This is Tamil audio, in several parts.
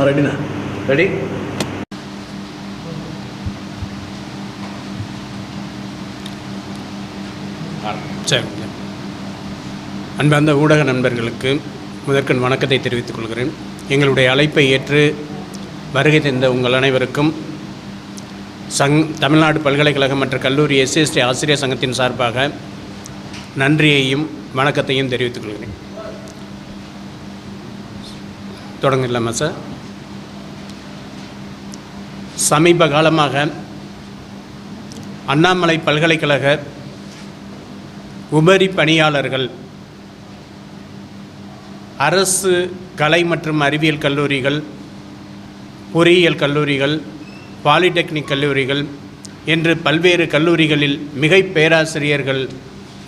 ரெடிண்ணா? ரெடி. சரி. அன்பார்ந்த ஊடக நண்பர்களுக்கு முதற்கண் வணக்கத்தை தெரிவித்துக் கொள்கிறேன். எங்களுடைய அழைப்பை ஏற்று வருகை தந்த உங்கள் அனைவருக்கும் தமிழ்நாடு பல்கலைக்கழகம் மற்றும் கல்லூரி SST ஆசிரியர் சங்கத்தின் சார்பாக நன்றியையும் வணக்கத்தையும் தெரிவித்துக் கொள்கிறேன். தொடங்கலாமா சார்? சமீப காலமாக அண்ணாமலை பல்கலைக்கழக உபரி பணியாளர்கள், அரசு கலை மற்றும் அறிவியல் கல்லூரிகள், பொறியியல் கல்லூரிகள், பாலிடெக்னிக் கல்லூரிகள் என்று பல்வேறு கல்லூரிகளில் மிகை பேராசிரியர்கள்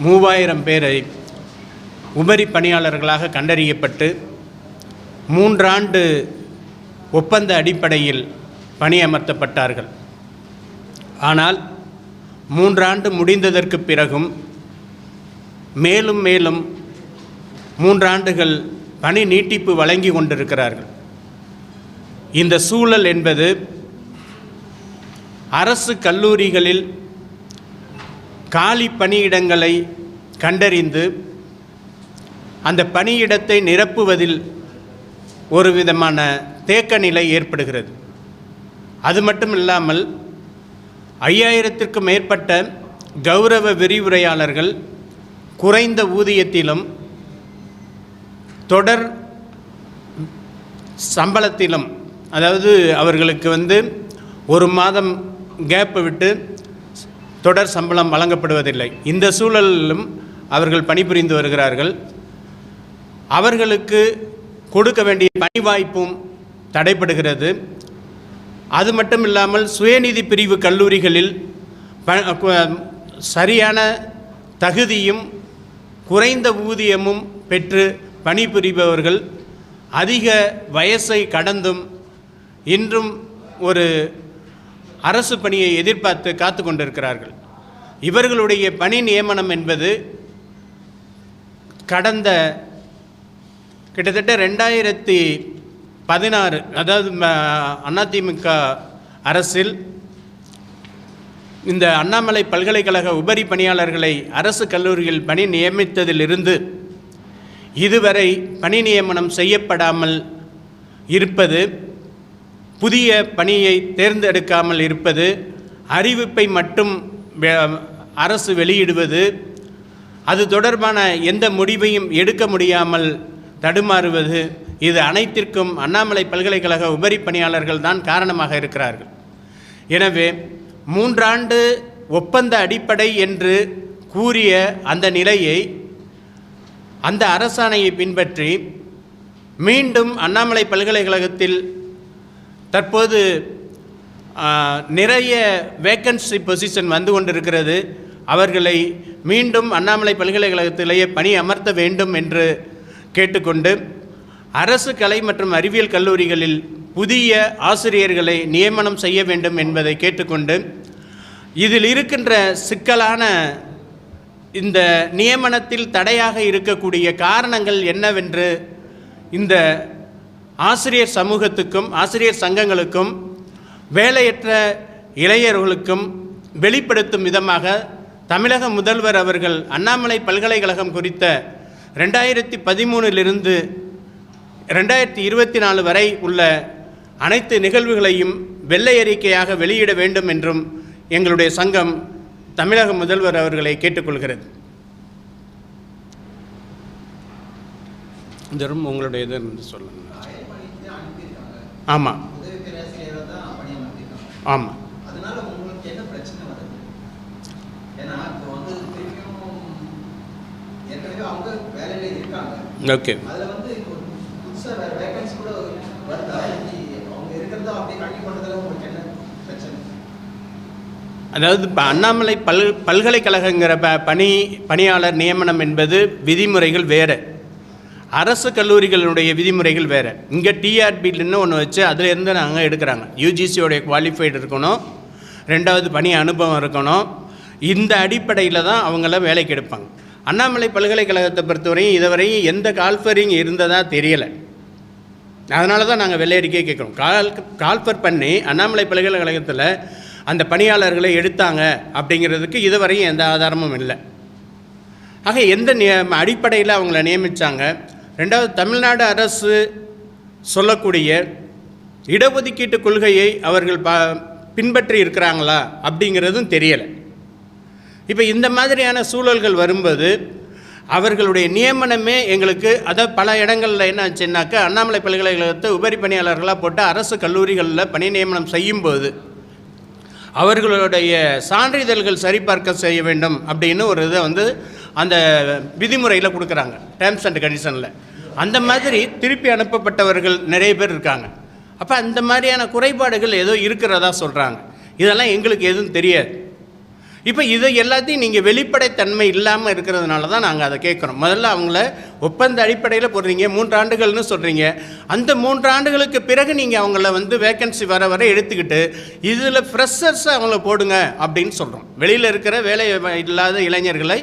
3000 பேரை உபரி பணியாளர்களாக கண்டறியப்பட்டு 3 ஆண்டு ஒப்பந்த அடிப்படையில் பணியமர்த்தப்பட்டார்கள். ஆனால் 3 ஆண்டு முடிந்ததற்கு பிறகும் மேலும் 3 ஆண்டுகள் பணி நீட்டிப்பு வழங்கி கொண்டிருக்கிறார்கள். இந்த சூழல் என்பது அரசு கல்லூரிகளில் காலி பணியிடங்களை கண்டறிந்து அந்த பணியிடத்தை நிரப்புவதில் ஒரு விதமான தேக்க நிலை ஏற்படுகிறது. அது மட்டும் இல்லாமல் 5000த்திற்கும் மேற்பட்ட கௌரவ விரிவுரையாளர்கள் குறைந்த ஊதியத்திலும் தொடர் சம்பளத்திலும், அதாவது அவர்களுக்கு 1 மாதம் கேப் விட்டு தொடர் சம்பளம் வழங்கப்படுவதில்லை. இந்த சூழலிலும் அவர்கள் பணிபுரிந்து வருகிறார்கள். அவர்களுக்கு கொடுக்க வேண்டிய பணி வாய்ப்பும் தடைப்படுகிறது. அது மட்டும் இல்லாமல் சுயநிதி பிரிவு கல்லூரிகளில் சரியான தகுதியும் குறைந்த ஊதியமும் பெற்று பணிபுரிபவர்கள் அதிக வயசை கடந்தும் இன்றும் ஒரு அரசு பணியை எதிர்பார்த்து காத்து கொண்டிருக்கிறார்கள். இவர்களுடைய பணி நியமனம் என்பது கடந்த கிட்டத்தட்ட 2016, அதாவது அதிமுக அரசில் இந்த அண்ணாமலை பல்கலைக்கழக உபரி பணியாளர்களை அரசு கல்லூரியில் பணி நியமித்ததிலிருந்து இதுவரை பணி நியமனம் செய்யப்படாமல் இருப்பது, புதிய பணியை தேர்ந்தெடுக்காமல் இருப்பது, அறிவிப்பை மட்டும் அரசு வெளியிடுவது, அது தொடர்பான எந்த முடிவையும் எடுக்க முடியாமல் தடுமாறுவது, இது அனைத்திற்கும் அண்ணாமலை பல்கலைக்கழக உபரி பணியாளர்கள் தான் காரணமாக இருக்கிறார்கள். எனவே 3 ஆண்டு ஒப்பந்த அடிப்படை என்று கூறிய அந்த நிலையை, அந்த அரசாணையை பின்பற்றி மீண்டும் அண்ணாமலை பல்கலைக்கழகத்தில் தற்போது நிறைய வேக்கன்சி பொசிஷன் வந்து கொண்டிருக்கிறது. அவர்களை மீண்டும் அண்ணாமலை பல்கலைக்கழகத்திலேயே பணி அமர்த்த வேண்டும் என்று கேட்டுக்கொண்டு அரசு கலை மற்றும் அறிவியல் கல்லூரிகளில் புதிய ஆசிரியர்களை நியமனம் செய்ய வேண்டும் என்பதை கேட்டுக்கொண்டு, இதில் இருக்கின்ற சிக்கலான இந்த நியமனத்தில் தடையாக இருக்கக்கூடிய காரணங்கள் என்னவென்று இந்த ஆசிரியர் சமூகத்துக்கும் ஆசிரியர் சங்கங்களுக்கும் வேலையற்ற இளைஞர்களுக்கும் வெளிப்படுத்தும் விதமாக தமிழக முதல்வர் அவர்கள் அண்ணாமலை பல்கலைக்கழகம் குறித்த 2013 2024 வரை உள்ள அனைத்து நிகழ்வுகளையும் வெள்ளை அறிக்கையாக வெளியிட வேண்டும் என்றும் எங்களுடைய சங்கம் தமிழக முதல்வர் அவர்களை கேட்டுக்கொள்கிறது. இதரும் உங்களுடைய இது சொல்லுங்கள். ஆமாம் ஆமாம். ஓகே. அதாவது இப்போ அண்ணாமலை பல்கலைக்கழகங்கிற பணியாளர் நியமனம் என்பது விதிமுறைகள் வேறு, அரசு கல்லூரிகளுடைய விதிமுறைகள் வேறு. இங்கே டிஆர்பின்னு ஒன்று வச்சு அதிலேருந்து நாங்கள் எடுக்கிறாங்க. யூஜிசியோடைய குவாலிஃபைடு இருக்கணும், 2வது பணி அனுபவம் இருக்கணும். இந்த அடிப்படையில் தான் அவங்கள வேலைக்கு எடுப்பாங்க. அண்ணாமலை பல்கலைக்கழகத்தை பொறுத்தவரையும் இதுவரையும் எந்த கால்ஃபரிங் இருந்ததாக தெரியலை. அதனால தான் நாங்கள் வெள்ளை அறிக்கையை கேட்குறோம். கால்ஃபர் பண்ணி அண்ணாமலை பல்கலைக்கழகத்தில் அந்த பணியாளர்களை எடுத்தாங்க அப்படிங்கிறதுக்கு இதுவரையும் எந்த ஆதாரமும் இல்லை. ஆக எந்த அடிப்படையில் அவங்கள நியமித்தாங்க? ரெண்டாவது, தமிழ்நாடு அரசு சொல்லக்கூடிய இடஒதுக்கீட்டு கொள்கையை அவர்கள் பின்பற்றி இருக்கிறாங்களா அப்படிங்கிறதும் தெரியலை. இப்போ இந்த மாதிரியான சூழல்கள் வரும்போது அவர்களுடைய நியமனமே எங்களுக்கு, அதாவது பல இடங்களில் என்ன ஆச்சுன்னாக்கா, அண்ணாமலை பல்கலைக்கழகத்தை உபரி பணியாளர்களாக போட்டு அரசு கல்லூரிகளில் பணி நியமனம் செய்யும்போது அவர்களுடைய சான்றிதழ்கள் சரிபார்க்க செய்ய வேண்டும் அப்படின்னு ஒரு இதை அந்த விதிமுறையில் கொடுக்குறாங்க, டேர்ம்ஸ் அண்ட் கண்டிஷனில். அந்த மாதிரி திருப்பி அனுப்பப்பட்டவர்கள் நிறைய பேர் இருக்காங்க. அப்போ அந்த மாதிரியான குறைபாடுகள் ஏதோ இருக்கிறதா சொல்கிறாங்க. இதெல்லாம் எங்களுக்கு எதுவும் தெரியாது. இப்போ இதை எல்லாத்தையும் நீங்கள் வெளிப்படைத்தன்மை இல்லாமல் இருக்கிறதுனால தான் நாங்கள் அதை கேட்குறோம். முதல்ல அவங்கள ஒப்பந்த அடிப்படையில் போடுறீங்க, 3 ஆண்டுகள்னு சொல்கிறீங்க. அந்த 3 ஆண்டுகளுக்கு பிறகு நீங்கள் அவங்கள வேக்கன்சி வர வர எடுத்துக்கிட்டு இதில் ஃப்ரெஷர்ஸை அவங்கள போடுங்க அப்படின்னு சொல்கிறோம். வெளியில் இருக்கிற வேலை இல்லாத இளைஞர்களை,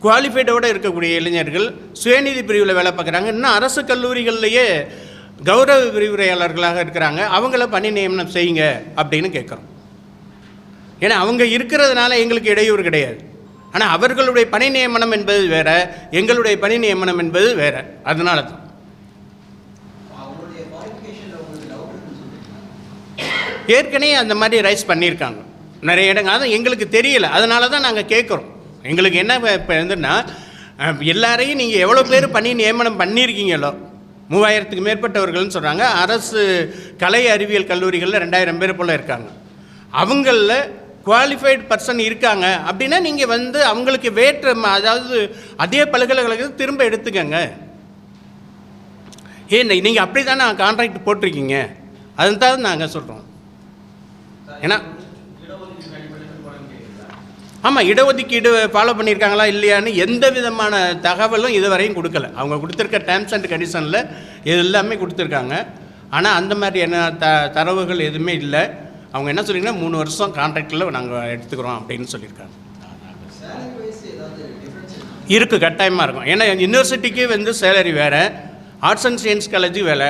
குவாலிஃபைடோடு இருக்கக்கூடிய இளைஞர்கள் சுயநிதி பிரிவில் வேலை பார்க்குறாங்க, இன்னும் அரசு கல்லூரிகள்லேயே கௌரவ விரிவுரையாளர்களாக இருக்கிறாங்க, அவங்கள பணி நியமனம் செய்யுங்க அப்படின்னு கேட்குறோம். ஏன்னா அவங்க இருக்கிறதுனால எங்களுக்கு இடையூறு கிடையாது. ஆனால் அவர்களுடைய பணி நியமனம் என்பது வேறு, எங்களுடைய பணி நியமனம் என்பது வேறு. அதனால தான் ஏற்கனவே அந்த மாதிரி ரைஸ் பண்ணியிருக்காங்க நிறைய இடங்கள். அதான் எங்களுக்கு தெரியல, அதனால தான் நாங்கள் கேட்குறோம். எங்களுக்கு என்ன இப்போ இருந்துன்னா, எல்லாரையும் நீங்கள் எவ்வளோ பேர் பணி நியமனம் பண்ணியிருக்கீங்களோ, 3000க்கு மேற்பட்டவர்கள்னு சொல்கிறாங்க. அரசு கலை அறிவியல் கல்லூரிகளில் 2000 பேர் போல் இருக்காங்க. அவங்களில் குவாலிஃபைடு பர்சன் இருக்காங்க அப்படின்னா நீங்கள் அவங்களுக்கு அதாவது அதே பல்கலைக்கழகத்தை திரும்ப எடுத்துக்கங்க. ஏன் நீங்கள் அப்படி தானே கான்ட்ராக்ட் போட்டிருக்கீங்க, அதுதான் நாங்கள் சொல்கிறோம். ஏன்னா ஆமாம், இடஒதுக்கீடு ஃபாலோ பண்ணியிருக்காங்களா இல்லையான்னு எந்த விதமான தகவலும் இதுவரையும் கொடுக்கல. அவங்க கொடுத்துருக்க டேர்ம்ஸ் அண்ட் கண்டிஷனில் இது எல்லாமே கொடுத்துருக்காங்க. ஆனால் அந்த மாதிரி என்ன தரவுகள் எதுவுமே இல்லை. அவங்க என்ன சொல்லிங்கன்னா 3 வருஷம் கான்ட்ராக்டில் நாங்கள் எடுத்துக்கிறோம் அப்படின்னு சொல்லியிருக்காங்க. இருக்குது, கட்டாயமாக இருக்கும். ஏன்னா யூனிவர்சிட்டிக்கு சேலரி வேறு, ஆர்ட்ஸ் அண்ட் சயின்ஸ் காலேஜுக்கு வேலை.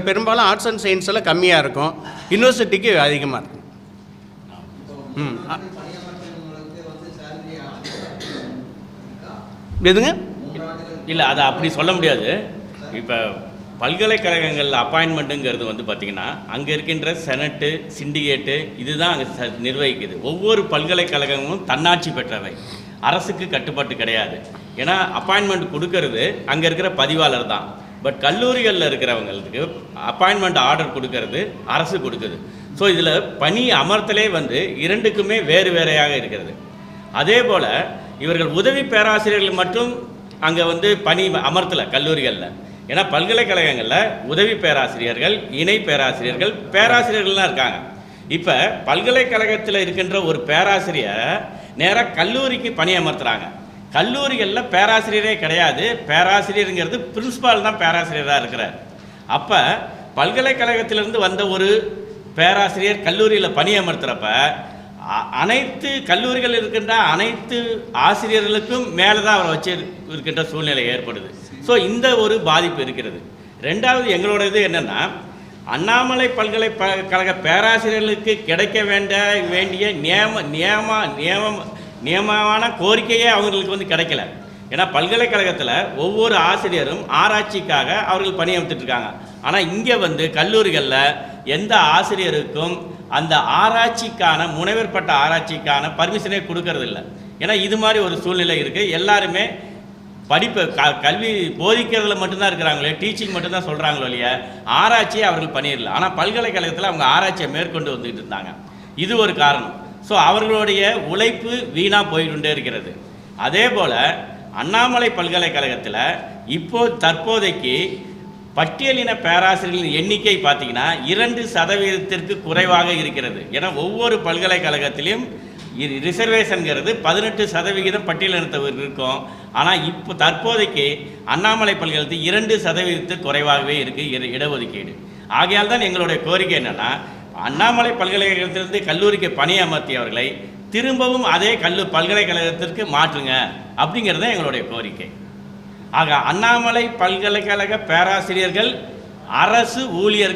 பெரும்பாலும் ஆர்ட்ஸ் அண்ட் சயின்ஸில் கம்மியாக இருக்கும், யூனிவர்சிட்டிக்கு அதிகமாக இருக்கும். எதுங்க? இல்லை, அதை அப்படி சொல்ல முடியாது. இப்போ பல்கலைக்கழகங்கள் அப்பாயின்மெண்ட்டுங்கிறது பார்த்திங்கன்னா அங்கே இருக்கின்ற செனட்டு, சிண்டிகேட்டு இதுதான் அங்கே நிர்வகிக்குது. ஒவ்வொரு பல்கலைக்கழகங்களும் தன்னாட்சி பெற்றவை, அரசுக்கு கட்டுப்பாட்டு கிடையாது. ஏன்னா அப்பாயின்மெண்ட் கொடுக்கறது அங்கே இருக்கிற பதிவாளர் தான். பட் கல்லூரிகளில் இருக்கிறவங்களுக்கு அப்பாயின்மெண்ட் ஆர்டர் கொடுக்கறது அரசு கொடுக்குது. ஸோ இதில் பணி அமர்த்தலே இரண்டுக்குமே வேறு வேறையாக இருக்கிறது. அதே போல் இவர்கள் உதவி பேராசிரியர்கள் மட்டும் அங்கே பணி அமர்த்தலை கல்லூரிகளில். ஏன்னா பல்கலைக்கழகங்களில் உதவி பேராசிரியர்கள், இணை பேராசிரியர்கள், பேராசிரியர்கள்லாம் இருக்காங்க. இப்போ பல்கலைக்கழகத்தில் இருக்கின்ற ஒரு பேராசிரியர் நேராக கல்லூரிக்கு பணி அமர்த்துறாங்க. கல்லூரிகளில் பேராசிரியரே கிடையாது. பேராசிரியருங்கிறது பிரின்சிபால் தான் பேராசிரியராக இருக்கிறார். அப்போ பல்கலைக்கழகத்திலிருந்து வந்த ஒரு பேராசிரியர் கல்லூரியில் பணி அமர்த்துறப்ப அனைத்து கல்லூரிகள் இருக்கின்ற அனைத்து ஆசிரியர்களுக்கும் மேலே தான் அவரை வச்சு இருக்கின்ற சூழ்நிலை ஏற்படுது. ஸோ இந்த ஒரு பாதிப்பு இருக்கிறது. ரெண்டாவது எங்களோட இது என்னென்னா, அண்ணாமலை பல்கலைக்கழக பேராசிரியர்களுக்கு கிடைக்க வேண்டிய நியமமான கோரிக்கையே அவங்களுக்கு கிடைக்கல. ஏன்னா பல்கலைக்கழகத்தில் ஒவ்வொரு ஆசிரியரும் ஆராய்ச்சிக்காக அவர்கள் பணியமர்த்திட்டுருக்காங்க. ஆனால் இங்கே கல்லூரிகளில் எந்த ஆசிரியருக்கும் அந்த ஆராய்ச்சிக்கான முனைவர் பட்ட ஆராய்ச்சிக்கான பர்மிஷனே கொடுக்கறதில்ல. ஏன்னா இது மாதிரி ஒரு சூழ்நிலை இருக்குது. எல்லாருமே படிப்பு கல்வி போதிக்கிறதுல மட்டும்தான் இருக்கிறாங்களே, டீச்சிங் மட்டும்தான் சொல்கிறாங்களோ இல்லையா, ஆராய்ச்சியை அவர்கள் பண்ணிடல. ஆனால் பல்கலைக்கழகத்தில் அவங்க ஆராய்ச்சியை மேற்கொண்டு வந்துக்கிட்டு இருந்தாங்க. இது ஒரு காரணம். ஸோ அவர்களுடைய உழைப்பு வீணாக போய்கொண்டே இருக்கிறது. அதே போல் அண்ணாமலை பல்கலைக்கழகத்தில் தற்போதைக்கு பட்டியலின பேராசிரியர்களின் எண்ணிக்கை பார்த்திங்கன்னா 2% குறைவாக இருக்கிறது. ஏன்னா ஒவ்வொரு பல்கலைக்கழகத்திலையும் ரிசர்வேஷனுங்கிறது 18% பட்டியலினத்தவர் இருக்கும். ஆனால் இப்போ தற்போதைக்கு அண்ணாமலை பல்கலைக்கழகத்தில் 2% குறைவாகவே இருக்குது இடஒதுக்கீடு. ஆகையால் தான் எங்களுடைய கோரிக்கை என்னென்னா, அண்ணாமலை பல்கலைக்கழகத்திலிருந்து கல்லூரிக்கு பணி அமர்த்தியவர்களை திரும்பவும் அதே பல்கலைக்கழகத்திற்கு மாற்றுங்க அப்படிங்கிறது தான் எங்களுடைய கோரிக்கை. ஆக அண்ணாமலை பல்கலைக்கழக பேராசிரியர்கள் அரசு ஊழியர்கள்